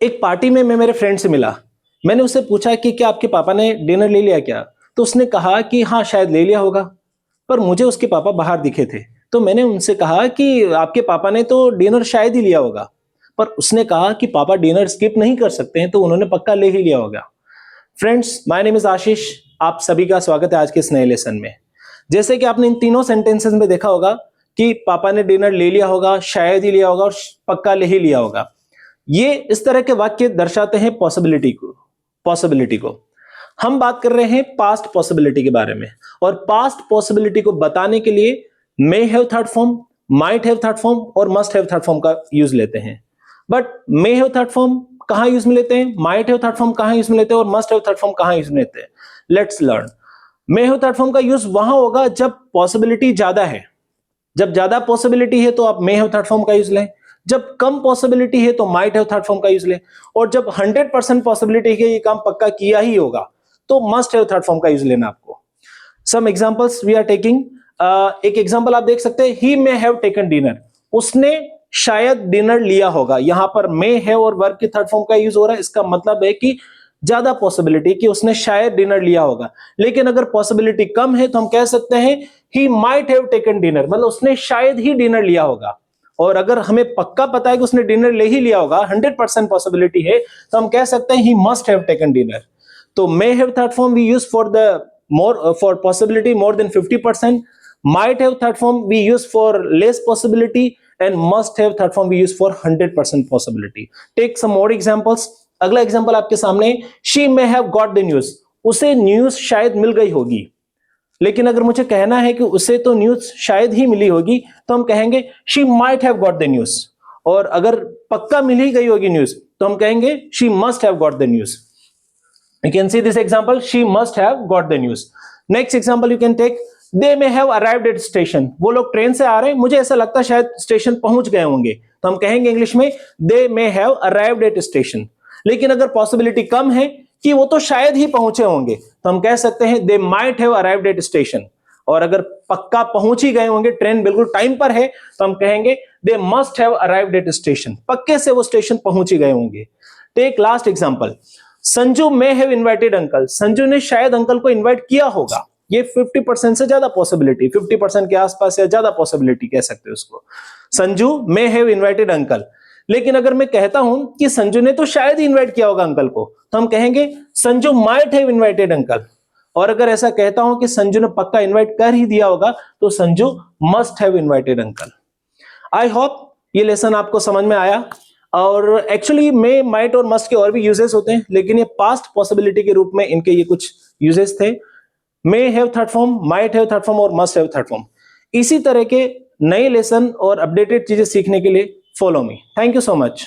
एक पार्टी में मैं मेरे फ्रेंड से मिला। मैंने उससे पूछा कि क्या आपके पापा ने डिनर ले लिया क्या? तो उसने कहा कि हाँ, शायद ले लिया होगा। पर मुझे उसके पापा बाहर दिखे थे। तो मैंने उनसे कहा कि आपके पापा ने तो डिनर शायद ही लिया होगा। पर उसने कहा कि पापा डिनर स्किप नहीं कर सकते हैं, तो उन्होंने पक्का ले ही लिया होगा। फ्रेंड्स, माय नेम इज आशीष। आप सभी का स्वागत है आज के इस नए लेसन में। जैसे कि आपने इन तीनों सेंटेंसेस में देखा होगा कि पापा ने डिनर ले लिया होगा, शायद ही लिया होगा और पक्का ले ही लिया होगा। ये इस तरह के वाक्य दर्शाते हैं पॉसिबिलिटी को। हम बात कर रहे हैं पास्ट पॉसिबिलिटी के बारे में, और पास्ट पॉसिबिलिटी को बताने के लिए मे have third form, might have third form और मस्ट हैव थर्ड फॉर्म का यूज लेते हैं। But may have third form कहां यूज में लेते हैं, माइट हैव थर्ड फॉर्म कहां यूज में लेते हैं और मस्ट हैव थर्ड फॉर्म कहां यूज में लेते हैं? Let's learn. May have third form का यूज वहां होगा जब पॉसिबिलिटी ज्यादा है। जब ज्यादा पॉसिबिलिटी है तो आप मे हैव थर्ड फॉर्म का यूज लें। जब कम पॉसिबिलिटी है तो माइट हैव थर्ड फॉर्म का यूज लें। और जब 100% पॉसिबिलिटी है ये काम पक्का किया ही होगा तो मस्ट हैव थर्ड फॉर्म का यूज लेना आपको। Some examples we are taking. एक एग्जांपल आप देख सकते हैं, he may have taken dinner. उसने शायद डिनर लिया होगा। यहां पर मे हैव और वर्ब की थर्ड फॉर्म का यूज हो रहा है। इसका मतलब है कि ज्यादा पॉसिबिलिटी कि उसने शायद डिनर लिया होगा। लेकिन अगर पॉसिबिलिटी कम है तो हम कह सकते हैं he might have taken dinner, मतलब उसने शायद ही डिनर लिया होगा। और अगर हमें पक्का पता है कि उसने डिनर ले ही लिया होगा, 100% पॉसिबिलिटी है, तो हम कह सकते हैं he must have taken dinner. तो may have third form we use for the for possibility more than 50%, might have third form we use for less possibility, and must have third form we use for 100% possibility. Take some more examples. अगला example आपके सामने, she may have got the news. उसे news शायद मिल गई होगी। लेकिन अगर मुझे कहना है कि उसे तो न्यूज शायद ही मिली होगी तो हम कहेंगे she might have got the news। और अगर पक्का मिल ही गई होगी न्यूज तो हम कहेंगे she must have got the news। You can see this example, she must have got the news. Next example you can take, they may have arrived at station। वो लोग ट्रेन से आ रहे हैं, मुझे ऐसा लगता है शायद स्टेशन पहुंच गए होंगे, तो हम कहेंगे इंग्लिश में they may have arrived at station। लेकिन अगर पॉसिबिलिटी कम है कि वो तो शायद ही पहुंचे होंगे तो हम कह सकते हैं they might have arrived at station। और अगर पक्का पहुंच ही गए होंगे, ट्रेन बिल्कुल टाइम पर है, तो हम कहेंगे they must have arrived at station। पक्के से वो स्टेशन पहुंच ही गए होंगे। Take last example, Sanju may have invited uncle. Sanju ने शायद अंकल को इनवाइट किया होगा। ये 50% से ज्यादा पॉसिबिलिटी, 50% के आसपास या ज्यादा पॉसिबिलिटी कह सकते हो उसको। Sanju may have invited uncle. लेकिन अगर मैं कहता हूं कि संजू ने तो शायद ही इनवाइट किया होगा अंकल को, तो हम कहेंगे Sanju might have invited uncle. और अगर ऐसा कहता हूं कि संजू ने पक्का इनवाइट कर ही दिया होगा तो Sanju must have invited uncle. I hope ये लेसन आपको समझ में आया। और एक्चुअली मे, माइट और मस्ट के और भी यूजेस होते हैं, लेकिन ये पास्ट पॉसिबिलिटी के रूप में इनके ये कुछ यूजेस थे। मे have third form, might have third form और मस्ट हैव थर्ड फॉर्म। इसी तरह के नए लेसन और अपडेटेड चीजें सीखने के लिए follow me. Thank you so much.